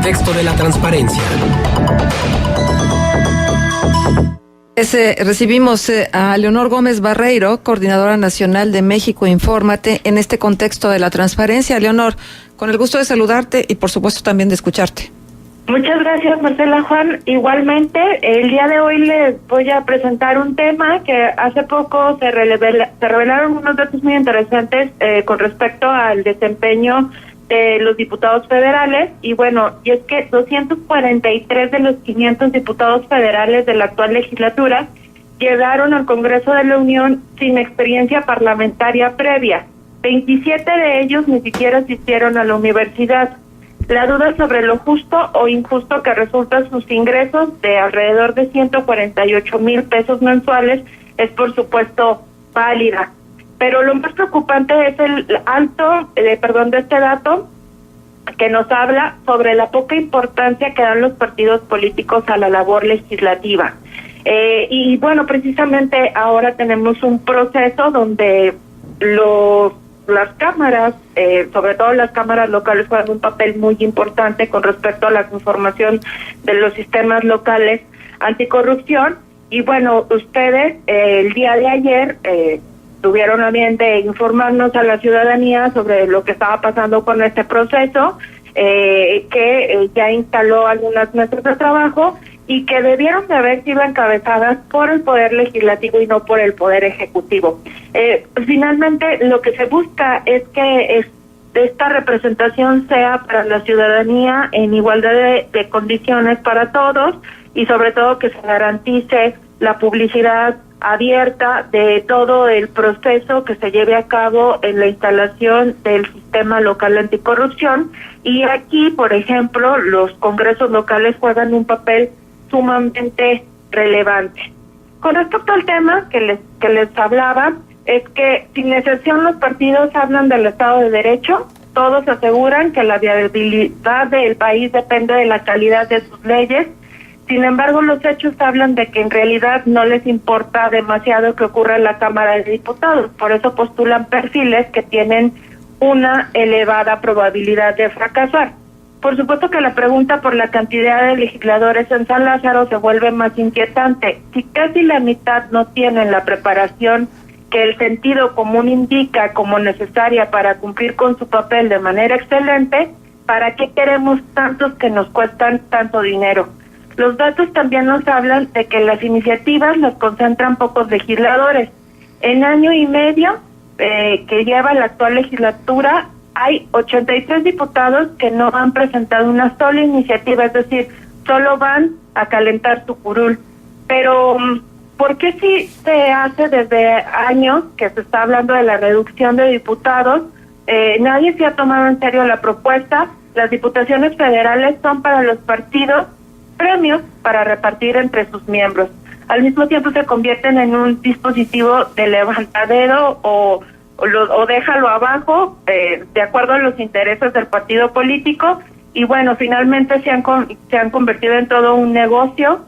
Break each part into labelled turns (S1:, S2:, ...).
S1: contexto de la transparencia.
S2: Recibimos a Leonor Gómez Barreiro, coordinadora nacional de México Infórmate, en este contexto de la transparencia. Leonor, con el gusto de saludarte y por supuesto también de escucharte.
S3: Muchas gracias, Marcela. Juan, igualmente, el día de hoy les voy a presentar un tema que hace poco se revelaron unos datos muy interesantes con respecto al desempeño de los diputados federales, y bueno, y es que 243 de los 500 diputados federales de la actual legislatura llegaron al Congreso de la Unión sin experiencia parlamentaria previa. 27 de ellos ni siquiera asistieron a la universidad. La duda sobre lo justo o injusto que resultan sus ingresos de alrededor de 148,000 pesos mensuales es por supuesto válida. Pero lo más preocupante es el de este dato que nos habla sobre la poca importancia que dan los partidos políticos a la labor legislativa. Y bueno, precisamente ahora tenemos un proceso donde las cámaras, sobre todo las cámaras locales, juegan un papel muy importante con respecto a la conformación de los sistemas locales anticorrupción. Y bueno, ustedes el día de ayer tuvieron a bien de informarnos a la ciudadanía sobre lo que estaba pasando con este proceso, que ya instaló algunas mesas de trabajo y que debieron de haber sido encabezadas por el Poder Legislativo y no por el Poder Ejecutivo. Finalmente, lo que se busca es que esta representación sea para la ciudadanía en igualdad de condiciones para todos, y sobre todo que se garantice la publicidad abierta de todo el proceso que se lleve a cabo en la instalación del sistema local anticorrupción. Y aquí, por ejemplo, los congresos locales juegan un papel sumamente relevante. Con respecto al tema que les hablaba, es que sin excepción los partidos hablan del Estado de Derecho. Todos aseguran que la viabilidad del país depende de la calidad de sus leyes. Sin embargo, los hechos hablan de que en realidad no les importa demasiado que ocurra en la Cámara de Diputados. Por eso postulan perfiles que tienen una elevada probabilidad de fracasar. Por supuesto que la pregunta por la cantidad de legisladores en San Lázaro se vuelve más inquietante. Si casi la mitad no tienen la preparación que el sentido común indica como necesaria para cumplir con su papel de manera excelente, ¿para qué queremos tantos que nos cuestan tanto dinero? Los datos también nos hablan de que las iniciativas las concentran pocos legisladores. En año y medio que lleva la actual legislatura, hay 83 diputados que no han presentado una sola iniciativa, es decir, solo van a calentar su curul. Pero, ¿por qué si se hace desde años que se está hablando de la reducción de diputados? Nadie se ha tomado en serio la propuesta. Las diputaciones federales son para los partidos premios para repartir entre sus miembros. Al mismo tiempo se convierten en un dispositivo de levantadero o déjalo abajo, de acuerdo a los intereses del partido político, y bueno, finalmente se han convertido en todo un negocio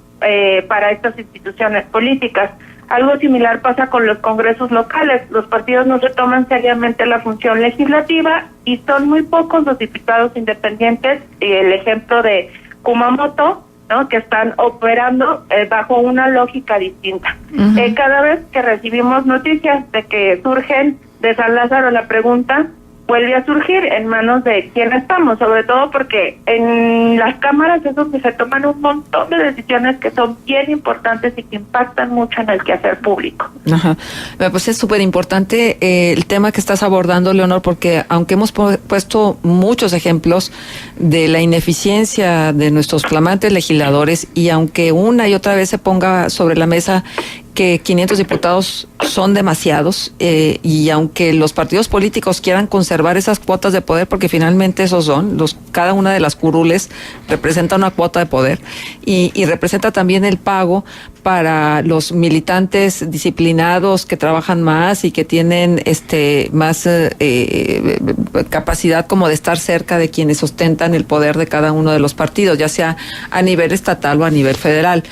S3: para estas instituciones políticas. Algo similar pasa con los congresos locales. Los partidos no se toman seriamente la función legislativa y son muy pocos los diputados independientes, y el ejemplo de Kumamoto, ¿no?, que están operando bajo una lógica distinta. Uh-huh. Cada vez que recibimos noticias de que surgen de San Lázaro, la pregunta vuelve a surgir en manos de quién estamos, sobre todo porque en las cámaras es donde se toman un montón de decisiones que son bien importantes y que impactan mucho en el quehacer público.
S2: Ajá. Pues es súper importante el tema que estás abordando, Leonor, porque aunque hemos puesto muchos ejemplos de la ineficiencia de nuestros flamantes legisladores, y aunque una y otra vez se ponga sobre la mesa que 500 diputados son demasiados, y aunque los partidos políticos quieran conservar esas cuotas de poder, porque finalmente esos son, cada una de las curules representa una cuota de poder, y representa también el pago para los militantes disciplinados que trabajan más y que tienen más capacidad como de estar cerca de quienes ostentan el poder de cada uno de los partidos, ya sea a nivel estatal o a nivel federal.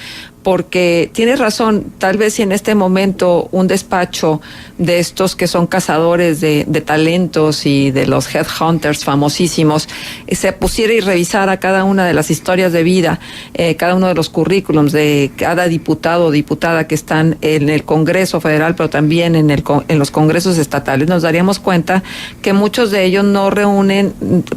S2: porque tienes razón, tal vez si en este momento un despacho de estos que son cazadores de talentos y de los headhunters famosísimos se pusiera y revisara cada una de las historias de vida, cada uno de los currículums de cada diputado o diputada que están en el Congreso Federal, pero también en los congresos estatales, nos daríamos cuenta que muchos de ellos no reúnen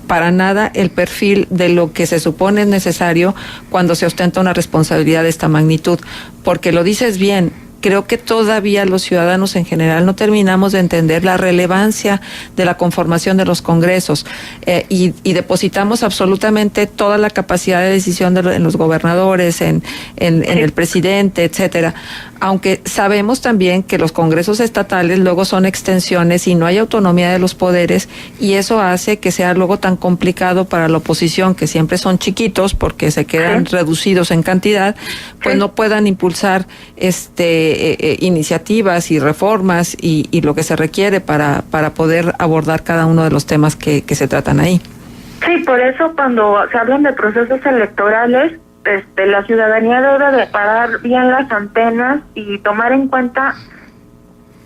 S2: para nada el perfil de lo que se supone es necesario cuando se ostenta una responsabilidad de esta magnitud. Porque lo dices bien, creo que todavía los ciudadanos en general no terminamos de entender la relevancia de la conformación de los congresos y depositamos absolutamente toda la capacidad de decisión en los gobernadores, en el presidente, etcétera. Aunque sabemos también que los congresos estatales luego son extensiones y no hay autonomía de los poderes, y eso hace que sea luego tan complicado para la oposición, que siempre son chiquitos porque se quedan reducidos en cantidad, pues no puedan impulsar iniciativas y reformas y lo que se requiere para poder abordar cada uno de los temas que se tratan ahí.
S3: Sí, por eso cuando se hablan de procesos electorales, la ciudadanía debe de parar bien las antenas y tomar en cuenta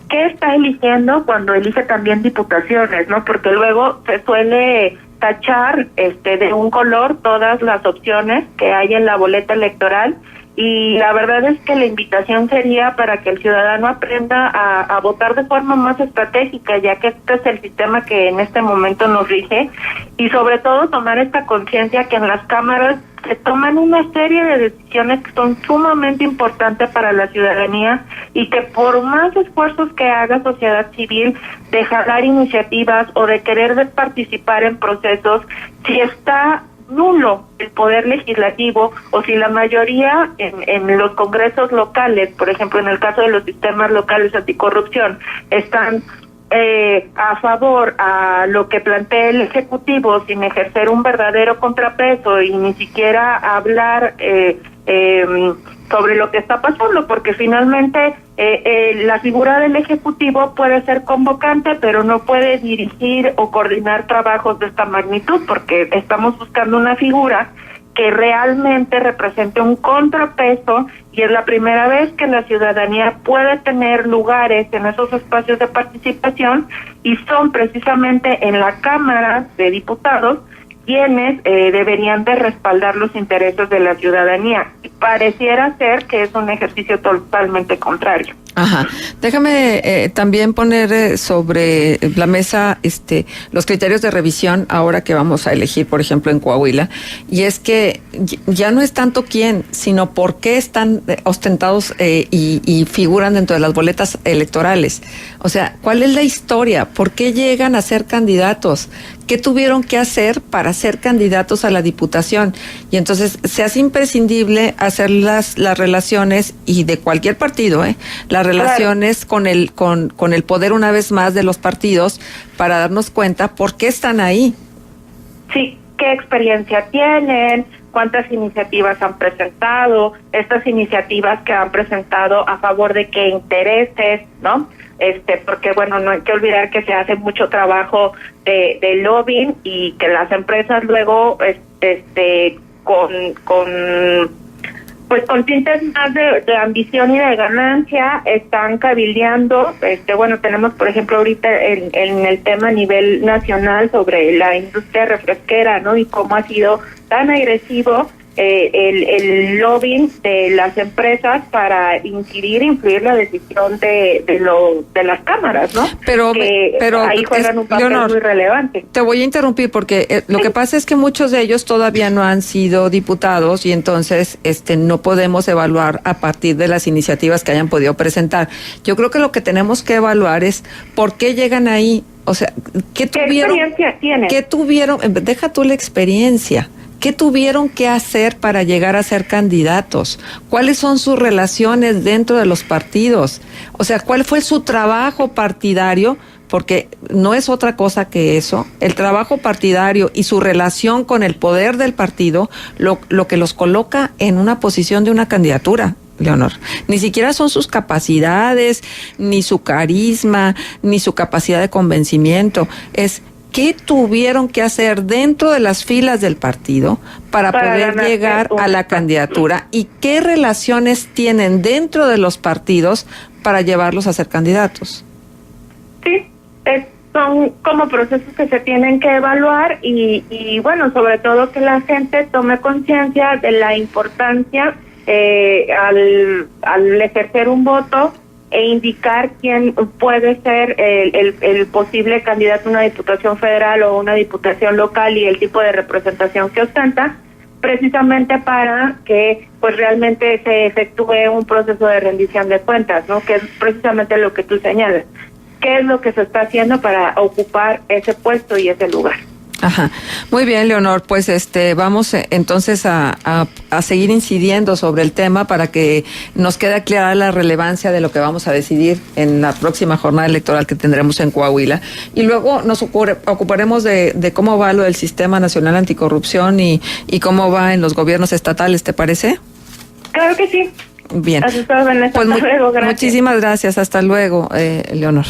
S3: qué está eligiendo cuando elige también diputaciones, ¿no? Porque luego se suele tachar de un color todas las opciones que hay en la boleta electoral, y la verdad es que la invitación sería para que el ciudadano aprenda a votar de forma más estratégica, ya que este es el sistema que en este momento nos rige, y sobre todo tomar esta conciencia que en las cámaras se toman una serie de decisiones que son sumamente importantes para la ciudadanía, y que por más esfuerzos que haga sociedad civil de jalar iniciativas o de querer participar en procesos, si está nulo el poder legislativo, o si la mayoría en los congresos locales, por ejemplo en el caso de los sistemas locales anticorrupción, están a favor a lo que plantea el Ejecutivo sin ejercer un verdadero contrapeso y ni siquiera hablar sobre lo que está pasando, porque finalmente la figura del Ejecutivo puede ser convocante, pero no puede dirigir o coordinar trabajos de esta magnitud, porque estamos buscando una figura que realmente represente un contrapeso, y es la primera vez que la ciudadanía puede tener lugares en esos espacios de participación, y son precisamente en la Cámara de Diputados quienes deberían de respaldar los intereses de la ciudadanía. Pareciera ser que es un ejercicio totalmente contrario.
S2: Ajá. Déjame también poner sobre la mesa los criterios de revisión ahora que vamos a elegir, por ejemplo, en Coahuila, y es que ya no es tanto quién, sino por qué están ostentados y figuran dentro de las boletas electorales. O sea, ¿cuál es la historia? ¿Por qué llegan a ser candidatos? ¿Qué tuvieron que hacer para ser candidatos a la diputación? Y entonces se hace imprescindible hacer las relaciones, y de cualquier partido, las relaciones con el poder una vez más de los partidos, para darnos cuenta por qué están ahí.
S3: Sí, qué experiencia tienen, cuántas iniciativas han presentado, estas iniciativas que han presentado a favor de qué intereses, ¿no? Porque bueno, no hay que olvidar que se hace mucho trabajo de lobbying, y que las empresas luego con tintes más de ambición y de ganancia están cabildeando. Bueno, tenemos por ejemplo ahorita en el tema a nivel nacional sobre la industria refresquera, ¿no? Y cómo ha sido tan agresivo el lobbying de las empresas para influir la decisión de las cámaras, ¿no? Pero ahí juegan un papel muy relevante.
S2: Te voy a interrumpir porque lo que pasa es que muchos de ellos todavía no han sido diputados, y entonces no podemos evaluar a partir de las iniciativas que hayan podido presentar. Yo creo que lo que tenemos que evaluar es por qué llegan ahí, o sea, ¿qué
S3: experiencia tienen?
S2: ¿Qué tuvieron? Deja tú la experiencia. ¿Qué tuvieron que hacer para llegar a ser candidatos? ¿Cuáles son sus relaciones dentro de los partidos? O sea, ¿cuál fue su trabajo partidario? Porque no es otra cosa que eso. El trabajo partidario y su relación con el poder del partido, lo que los coloca en una posición de una candidatura, Leonor. Ni siquiera son sus capacidades, ni su carisma, ni su capacidad de convencimiento. Es ¿qué tuvieron que hacer dentro de las filas del partido para poder llegar a la candidatura? ¿Y qué relaciones tienen dentro de los partidos para llevarlos a ser candidatos?
S3: Sí, son como procesos que se tienen que evaluar y bueno, sobre todo que la gente tome conciencia de la importancia al ejercer un voto e indicar quién puede ser el posible candidato a una diputación federal o una diputación local y el tipo de representación que ostenta, precisamente para que pues realmente se efectúe un proceso de rendición de cuentas, ¿no? Que es precisamente lo que tú señalas. ¿Qué es lo que se está haciendo para ocupar ese puesto y ese lugar?
S2: Ajá. Muy bien, Leonor, pues vamos entonces a seguir incidiendo sobre el tema para que nos quede clara la relevancia de lo que vamos a decidir en la próxima jornada electoral que tendremos en Coahuila. Y luego nos ocuparemos de cómo va lo del Sistema Nacional Anticorrupción y cómo va en los gobiernos estatales, ¿te parece?
S3: Claro que sí.
S2: Bien.
S3: Pues
S2: muchísimas gracias. Hasta luego, Leonor.